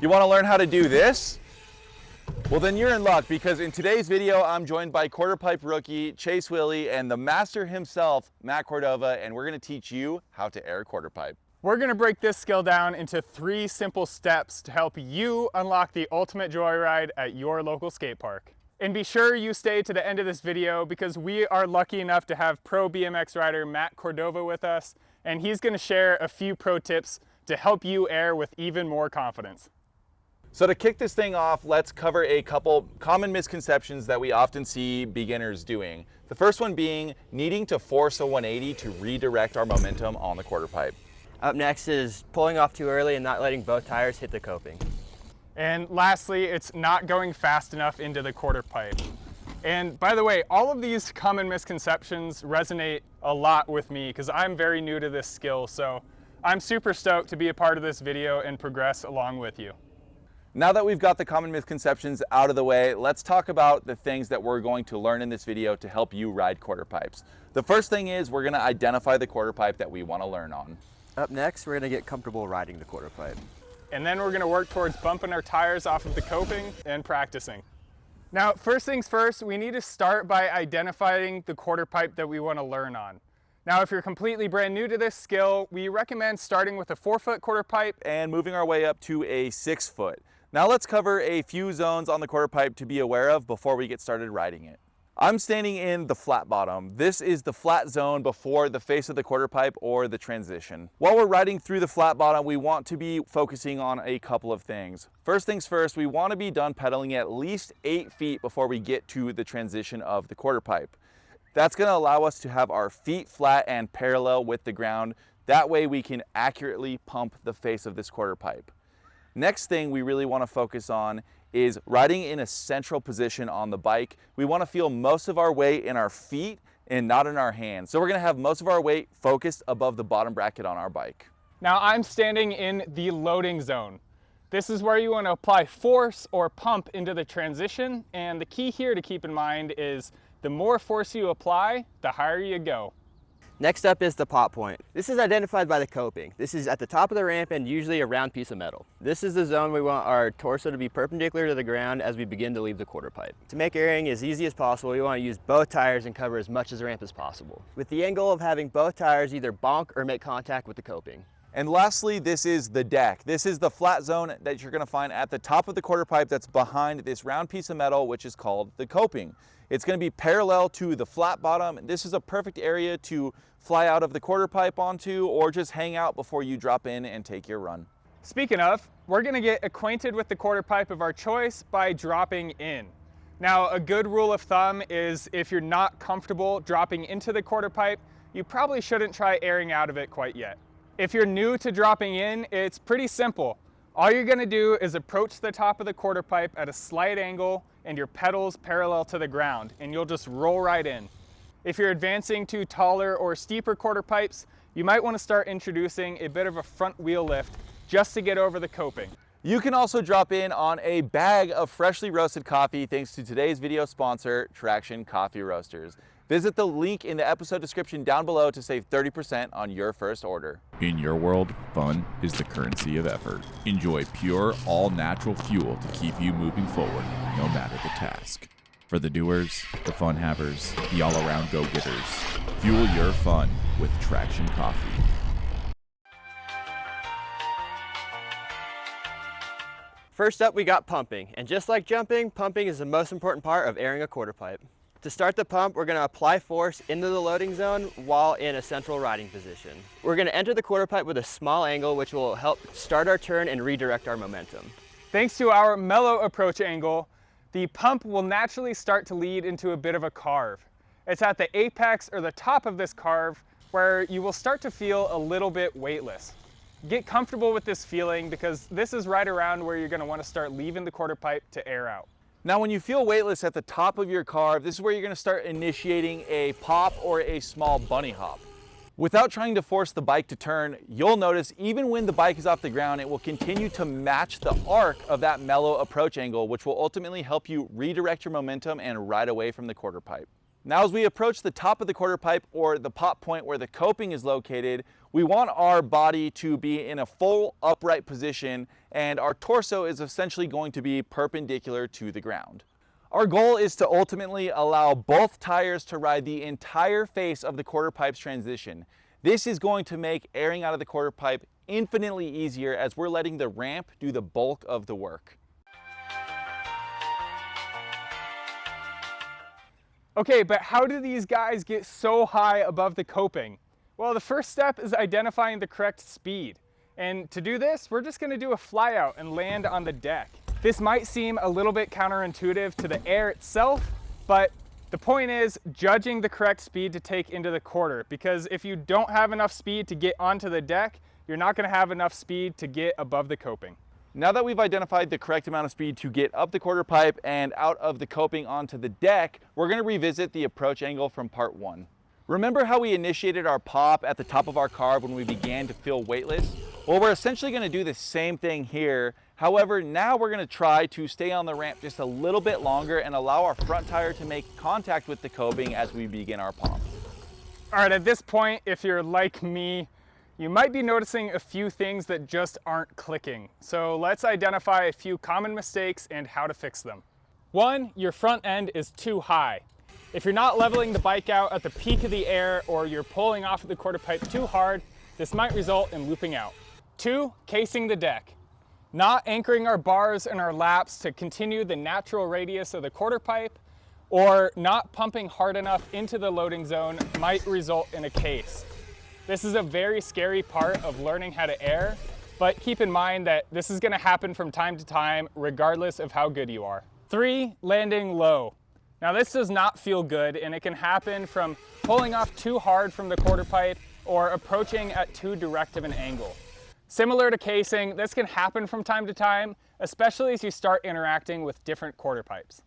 You want to learn how to do this? Well, then you're in luck, because in today's video, I'm joined by quarter pipe rookie Chase Willie and the master himself, Matt Cordova, and we're going to teach you how to air quarter pipe. We're going to break this skill down into 3 simple steps to help you unlock the ultimate joyride at your local skate park. And be sure you stay to the end of this video, because we are lucky enough to have pro BMX rider Matt Cordova with us, and he's going to share a few pro tips to help you air with even more confidence. So to kick this thing off, let's cover a couple common misconceptions that we often see beginners doing. The first one being needing to force a 180 to redirect our momentum on the quarter pipe. Up next is pulling off too early and not letting both tires hit the coping. And lastly, it's not going fast enough into the quarter pipe. And by the way, all of these common misconceptions resonate a lot with me, because I'm very new to this skill, so I'm super stoked to be a part of this video and progress along with you. Now that we've got the common misconceptions out of the way, let's talk about the things that we're going to learn in this video to help you ride quarter pipes. The first thing is we're going to identify the quarter pipe that we want to learn on. Up next, we're going to get comfortable riding the quarter pipe. And then we're going to work towards bumping our tires off of the coping and practicing. Now, first things first, we need to start by identifying the quarter pipe that we want to learn on. Now, if you're completely brand new to this skill, we recommend starting with a 4-foot quarter pipe and moving our way up to a 6-foot. Now let's cover a few zones on the quarter pipe to be aware of before we get started riding it. I'm standing in the flat bottom. This is the flat zone before the face of the quarter pipe or the transition. While we're riding through the flat bottom, we want to be focusing on a couple of things. First things first, we want to be done pedaling at least 8 feet before we get to the transition of the quarter pipe. That's going to allow us to have our feet flat and parallel with the ground. That way we can accurately pump the face of this quarter pipe. Next thing we really want to focus on is riding in a central position on the bike. We want to feel most of our weight in our feet and not in our hands. So we're going to have most of our weight focused above the bottom bracket on our bike. Now I'm standing in the loading zone. This is where you want to apply force or pump into the transition, and the key here to keep in mind is the more force you apply, the higher you go. Next up is the pop point. This is identified by the coping. This is at the top of the ramp and usually a round piece of metal. This is the zone we want our torso to be perpendicular to the ground as we begin to leave the quarter pipe. To make airing as easy as possible, we want to use both tires and cover as much of the ramp as possible, with the end goal of having both tires either bonk or make contact with the coping. And lastly, this is the deck. This is the flat zone that you're going to find at the top of the quarter pipe that's behind this round piece of metal, which is called the coping. It's going to be parallel to the flat bottom. This is a perfect area to fly out of the quarter pipe onto, or just hang out before you drop in and take your run. Speaking of, we're going to get acquainted with the quarter pipe of our choice by dropping in. Now, a good rule of thumb is if you're not comfortable dropping into the quarter pipe, you probably shouldn't try airing out of it quite yet. If you're new to dropping in, it's pretty simple. All you're going to do is approach the top of the quarter pipe at a slight angle and your pedals parallel to the ground, and you'll just roll right in. If you're advancing to taller or steeper quarter pipes, you might want to start introducing a bit of a front wheel lift just to get over the coping. You can also drop in on a bag of freshly roasted coffee thanks to today's video sponsor, Traction Coffee Roasters. Visit the link in the episode description down below to save 30% on your first order. In your world, fun is the currency of effort. Enjoy pure, all-natural fuel to keep you moving forward, no matter the task. For the doers, the fun havers, the all-around go-getters, fuel your fun with Traction Coffee. First up, we got pumping. And just like jumping, pumping is the most important part of airing a quarter pipe. To start the pump, we're going to apply force into the loading zone while in a central riding position. We're going to enter the quarter pipe with a small angle, which will help start our turn and redirect our momentum. Thanks to our mellow approach angle, the pump will naturally start to lead into a bit of a carve. It's at the apex or the top of this carve where you will start to feel a little bit weightless. Get comfortable with this feeling, because this is right around where you're going to want to start leaving the quarter pipe to air out. Now, when you feel weightless at the top of your carve, this is where you're going to start initiating a pop or a small bunny hop. Without trying to force the bike to turn, you'll notice even when the bike is off the ground, it will continue to match the arc of that mellow approach angle, which will ultimately help you redirect your momentum and ride away from the quarter pipe. Now, as we approach the top of the quarter pipe or the pop point where the coping is located, We want our body to be in a full upright position, and our torso is essentially going to be perpendicular to the ground. Our goal is to ultimately allow both tires to ride the entire face of the quarter pipe's transition. This is going to make airing out of the quarter pipe infinitely easier, as we're letting the ramp do the bulk of the work. Okay, but how do these guys get so high above the coping? Well, the first step is identifying the correct speed. And to do this, we're just gonna do a flyout and land on the deck. This might seem a little bit counterintuitive to the air itself, but the point is judging the correct speed to take into the quarter, because if you don't have enough speed to get onto the deck, you're not gonna have enough speed to get above the coping. Now that we've identified the correct amount of speed to get up the quarter pipe and out of the coping onto the deck, we're gonna revisit the approach angle from part 1. Remember how we initiated our pop at the top of our carb when we began to feel weightless? Well, we're essentially gonna do the same thing here. However, now we're gonna try to stay on the ramp just a little bit longer and allow our front tire to make contact with the coping as we begin our pop. All right, at this point, if you're like me, you might be noticing a few things that just aren't clicking. So let's identify a few common mistakes and how to fix them. 1, your front end is too high. If you're not leveling the bike out at the peak of the air, or you're pulling off of the quarter pipe too hard, this might result in looping out. 2, casing the deck. Not anchoring our bars and our laps to continue the natural radius of the quarter pipe, or not pumping hard enough into the loading zone might result in a case. This is a very scary part of learning how to air, but keep in mind that this is gonna happen from time to time, regardless of how good you are. 3, landing low. Now this does not feel good, and it can happen from pulling off too hard from the quarter pipe or approaching at too direct of an angle. Similar to casing, this can happen from time to time, especially as you start interacting with different quarter pipes.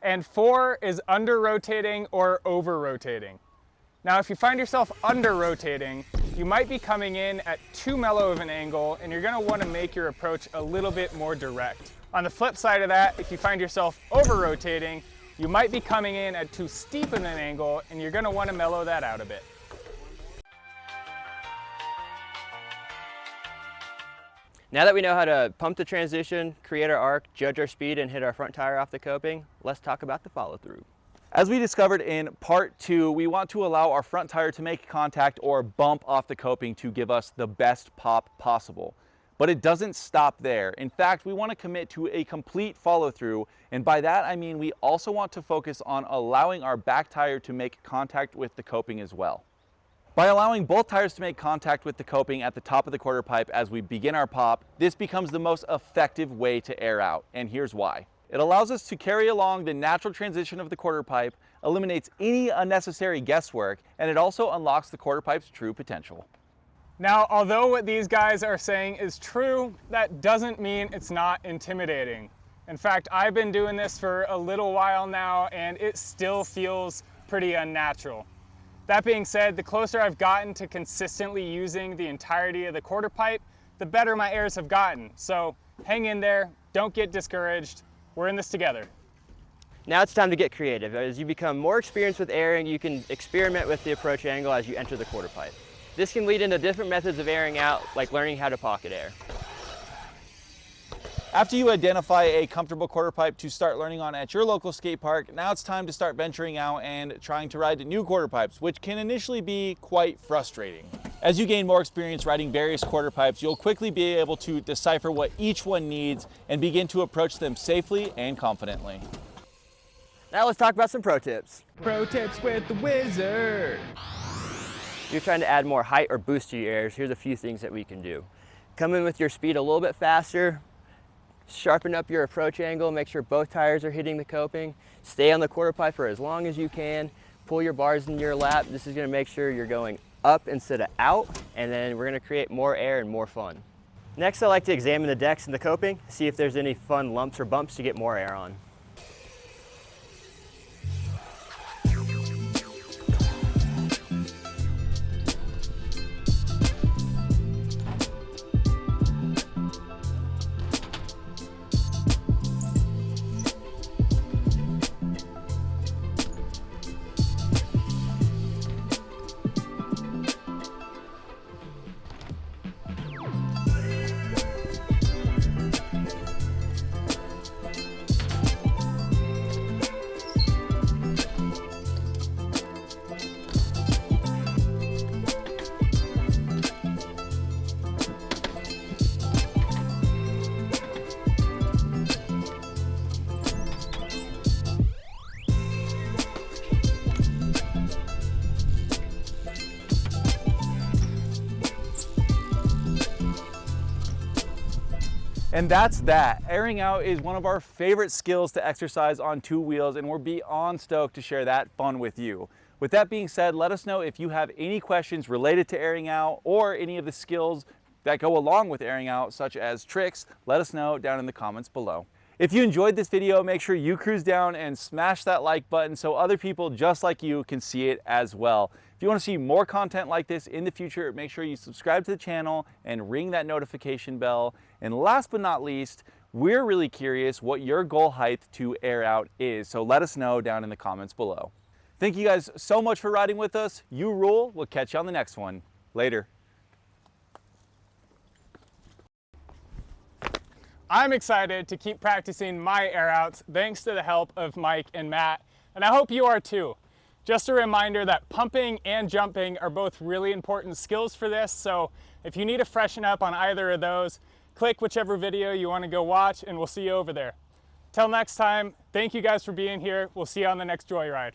And 4 is under rotating or over rotating. Now, if you find yourself under rotating, you might be coming in at too mellow of an angle, and you're gonna wanna make your approach a little bit more direct. On the flip side of that, if you find yourself over rotating, you might be coming in at too steep of an angle, and you're gonna wanna mellow that out a bit. Now that we know how to pump the transition, create our arc, judge our speed, and hit our front tire off the coping, let's talk about the follow through. As we discovered in part 2, we want to allow our front tire to make contact or bump off the coping to give us the best pop possible. But it doesn't stop there. In fact, we want to commit to a complete follow through, and by that I mean we also want to focus on allowing our back tire to make contact with the coping as well. By allowing both tires to make contact with the coping at the top of the quarter pipe as we begin our pop, this becomes the most effective way to air out, and here's why. It allows us to carry along the natural transition of the quarter pipe, eliminates any unnecessary guesswork, and it also unlocks the quarter pipe's true potential. Now, although what these guys are saying is true, that doesn't mean it's not intimidating. In fact, I've been doing this for a little while now, and it still feels pretty unnatural. That being said, the closer I've gotten to consistently using the entirety of the quarter pipe, the better my airs have gotten. So hang in there, don't get discouraged. We're in this together. Now it's time to get creative. As you become more experienced with airing, you can experiment with the approach angle as you enter the quarter pipe. This can lead into different methods of airing out, like learning how to pocket air. After you identify a comfortable quarter pipe to start learning on at your local skate park, now it's time to start venturing out and trying to ride new quarter pipes, which can initially be quite frustrating. As you gain more experience riding various quarter pipes, you'll quickly be able to decipher what each one needs and begin to approach them safely and confidently. Now let's talk about some pro tips. Pro tips with the wizard. If you're trying to add more height or boost to your airs, here's a few things that we can do. Come in with your speed a little bit faster, sharpen up your approach angle, make sure both tires are hitting the coping, stay on the quarter pipe for as long as you can, pull your bars in your lap. This is gonna make sure you're going up instead of out, and then we're gonna create more air and more fun. Next, I like to examine the decks and the coping, see if there's any fun lumps or bumps to get more air on. And that's that. Airing out is one of our favorite skills to exercise on two wheels, and we're beyond stoked to share that fun with you. With that being said, let us know if you have any questions related to airing out or any of the skills that go along with airing out, such as tricks. Let us know down in the comments below. If you enjoyed this video, make sure you cruise down and smash that like button so other people just like you can see it as well. If you want to see more content like this in the future, make sure you subscribe to the channel and ring that notification bell. And last but not least, we're really curious what your goal height to air out is, so let us know down in the comments below. Thank you guys so much for riding with us. You rule. We'll catch you on the next one. Later. I'm excited to keep practicing my air outs thanks to the help of Mike and Matt, and I hope you are too. Just a reminder that pumping and jumping are both really important skills for this, so if you need to freshen up on either of those, click whichever video you want to go watch and we'll see you over there. Till next time, thank you guys for being here. We'll see you on the next Joyride.